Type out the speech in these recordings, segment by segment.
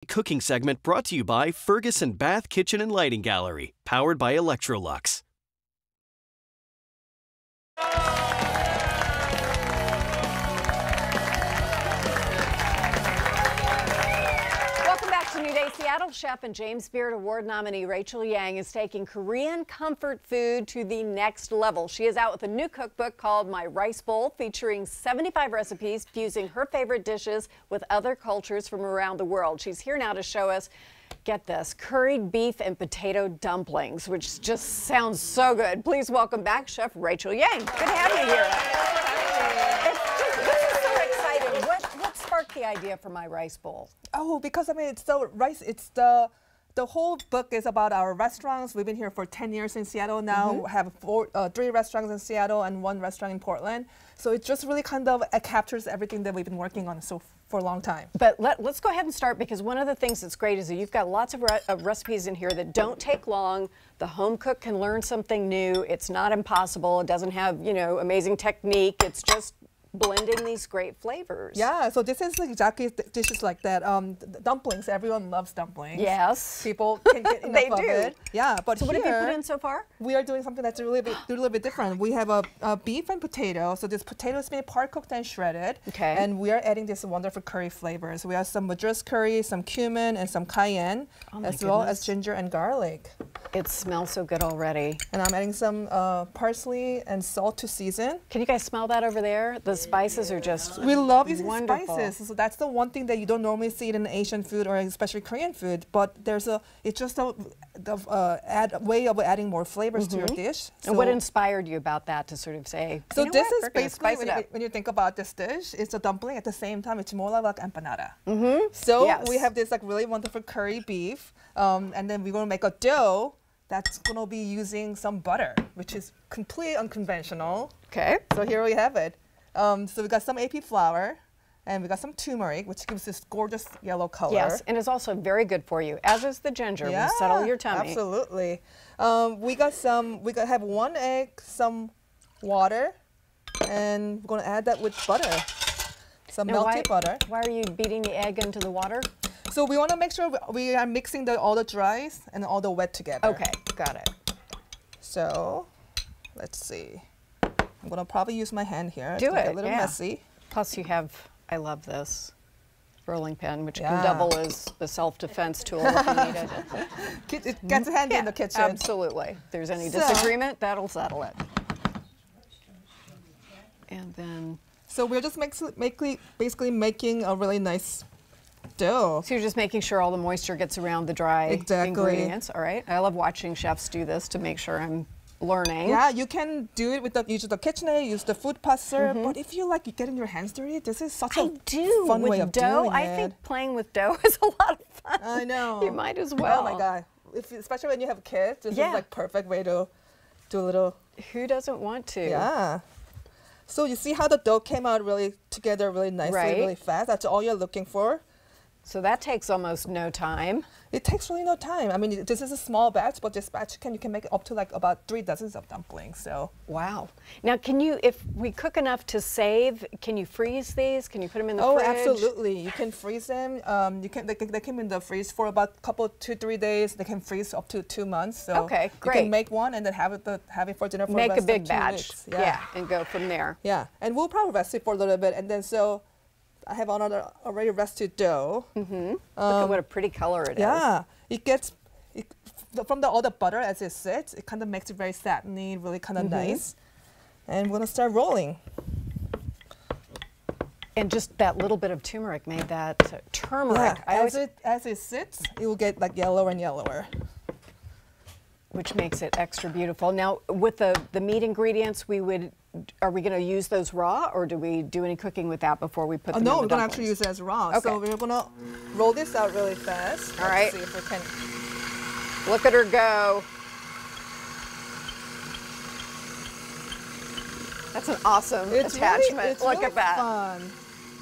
Cooking segment brought to you by Ferguson Bath Kitchen and Lighting Gallery, powered by Electrolux. Welcome back to New Day Seattle. Chef and James Beard Award nominee Rachel Yang is taking Korean comfort food to the next level. She is out with a new cookbook called My Rice Bowl, featuring 75 recipes fusing her favorite dishes with other cultures from around the world. She's here now to show us, get this, curried beef and potato dumplings, which just sounds so good. Please welcome back Chef Rachel Yang. Good to have you here. This is so exciting. What sparked the idea for My Rice Bowl? Oh, because I mean, it's the whole book is about our restaurants. We've been here for 10 years in Seattle now. We have 3 restaurants in Seattle and 1 restaurant in Portland. So it just really kind of captures everything that we've been working on for a long time. But let's go ahead and start, because one of the things that's great is that you've got lots of recipes in here that don't take long. The home cook can learn something new. It's not impossible. It doesn't have, you know, amazing technique. It's just blending these great flavors. Yeah, so this is exactly dishes like that. Dumplings, everyone loves dumplings. Yes. People can get enough They of do. it. Yeah, but So what have you put in so far? We are doing something that's a little bit different. We have a beef and potato. So this potato is being part cooked and shredded. Okay. And we are adding this wonderful curry flavors. We have some Madras curry, some cumin, and some cayenne, as well as ginger and garlic. It smells so good already. And I'm adding some parsley and salt to season. Can you guys smell that over there? The spices are just We love using wonderful. spices. So that's the one thing that you don't normally see in Asian food or especially Korean food. But it's just a way of adding more flavors to your dish. And what inspired you about that to sort of say, So you know this what? is We're gonna basically, spice it up. when you think about this dish, it's a dumpling. At the same time, it's more like empanada. So Yes. we have this like really wonderful curry beef. And then we're going to make a dough that's going to be using some butter, which is completely unconventional. Okay. So here we have it. So we got some AP flour, and we got some turmeric, which gives this gorgeous yellow color. Yes, and it's also very good for you, as is the ginger. Yeah, Will settle your tummy. Absolutely. We have 1 egg, some water, and we're going to add that with butter. Some Now, melted butter. Why are you beating the egg into the water? So we want to make sure we are mixing all the dries and all the wet together. Okay, got it. So let's see. I'm going to probably use my hand here. Do it's gonna it, get a little yeah. messy. Plus you have, I love this, rolling pin, which can double as a self-defense tool if you need it. It gets handy in the kitchen. Absolutely. If there's any disagreement, that'll settle it. And then... So we're just basically making a really nice dough. So you're just making sure all the moisture gets around the dry ingredients. All right. I love watching chefs do this to make sure I'm learning. Yeah, you can do it with use the KitchenAid, use the food processor. But if you like getting your hands dirty, this is such a fun way of dough. doing it. I think playing with dough is a lot of fun. I know. You might as well. Oh my God. Especially when you have kids, this is like perfect way to do a little. Who doesn't want to? Yeah. So you see how the dough came out together really nicely, really fast. That's all you're looking for. So that takes almost no time. It takes really no time. I mean, this is a small batch, but this batch you can make up to like about 3 dozens of dumplings. So wow. Now, can you, if we cook enough to save, can you freeze these? Can you put them in the fridge? Oh, absolutely. You can freeze them. They come in the freeze for about a couple, 2-3 days. They can freeze up to 2 months. So okay, great. You can make one and then have it for dinner for make the rest a big of 2 batch. weeks. Yeah, and go from there. Yeah, and we'll probably rest it for a little bit, and then so. I have another already rested dough. Look at what a pretty color it is. Yeah, it gets from all the butter as it sits. It kind of makes it very satiny, really kind of nice. And we're gonna start rolling. And just that little bit of turmeric made that turmeric. Yeah, as it sits, it will get like yellower and yellower. Which makes it extra beautiful. Now, with the meat ingredients, are we going to use those raw, or do we do any cooking with that before we put them in the No, we're going to dumplings? actually use it as raw. Okay. So we're going to roll this out really fast. All right. Let's see if we can. Look at her go. That's an awesome attachment. It's Look really at that. Fun.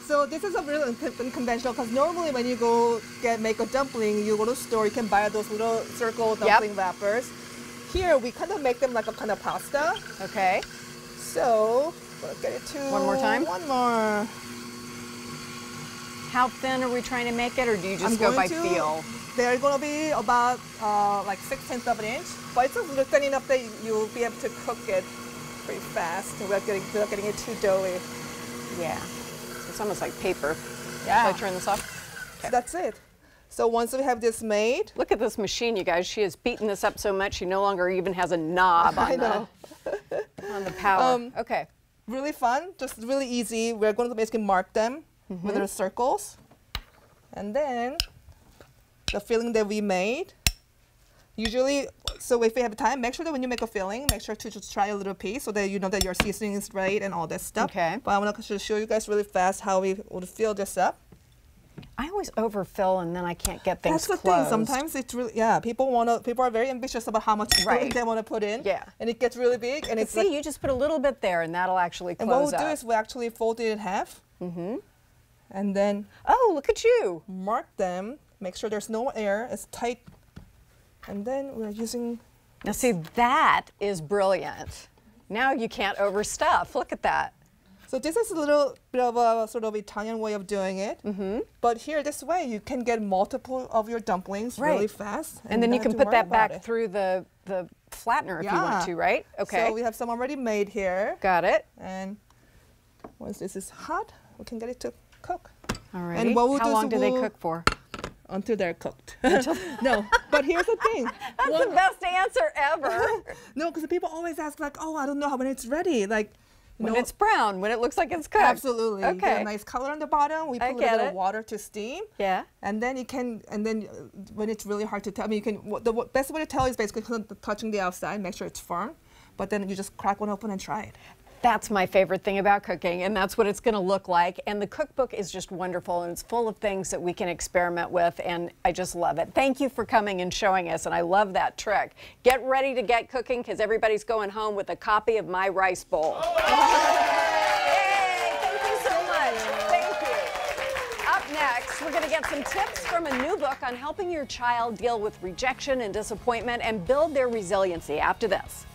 So this is a real unconventional, because normally when you go make a dumpling, you go to the store, you can buy those little circle dumpling wrappers. Here we kind of make them like a kind of pasta. Okay. So let's get it to one more time. One more. How thin are we trying to make it, or do you just go by feel? They're going to be about like 1/6 of an inch, but it's just thin enough that you'll be able to cook it pretty fast without getting it too doughy. Yeah, it's almost like paper. Yeah. Shall I turn this off? Okay. So that's it. So once we have this made. Look at this machine, you guys. She has beaten this up so much she no longer even has a knob on, on the power. Okay. Really fun, just really easy. We're going to basically mark them with our circles. And then the filling that we made. Usually, so if you have time, make sure that when you make a filling, make sure to just try a little piece so that you know that your seasoning is right and all that stuff. Okay. But I want to show you guys really fast how we would fill this up. I always overfill and then I can't get things That's the closed. thing. Sometimes it's really, yeah, people are very ambitious about how much filling they want to put in. Yeah. And it gets really big. And it's see, you just put a little bit there and that'll actually close up. And what we'll do is we actually fold it in half. And then. Oh, look at you. Mark them. Make sure there's no air. It's tight. And then we're using. Now see, that is brilliant. Now you can't overstuff. Look at that. So this is a little bit of a sort of Italian way of doing it. But here, this way, you can get multiple of your dumplings really fast. And then you can put that back through the flattener if you want to, right? Okay. So we have some already made here. Got it. And once this is hot, we can get it to cook. All right. And what we'll How long do they cook for? Until they're cooked. No, but here's the thing. That's the best answer ever. No, because people always ask like, oh, I don't know when it's ready. Like, when it's brown, when it looks like it's cooked. Absolutely. Okay. You get a nice color on the bottom. We put a little bit of water to steam. Yeah. And then you can, when it's really hard to tell, I mean, the best way to tell is basically touching the outside, make sure it's firm. But then you just crack one open and try it. That's my favorite thing about cooking, and that's what it's going to look like. And the cookbook is just wonderful, and it's full of things that we can experiment with, and I just love it. Thank you for coming and showing us, and I love that trick. Get ready to get cooking, because everybody's going home with a copy of My Rice Bowl. Yay! Thank you so much. Thank you. Up next, we're going to get some tips from a new book on helping your child deal with rejection and disappointment and build their resiliency after this.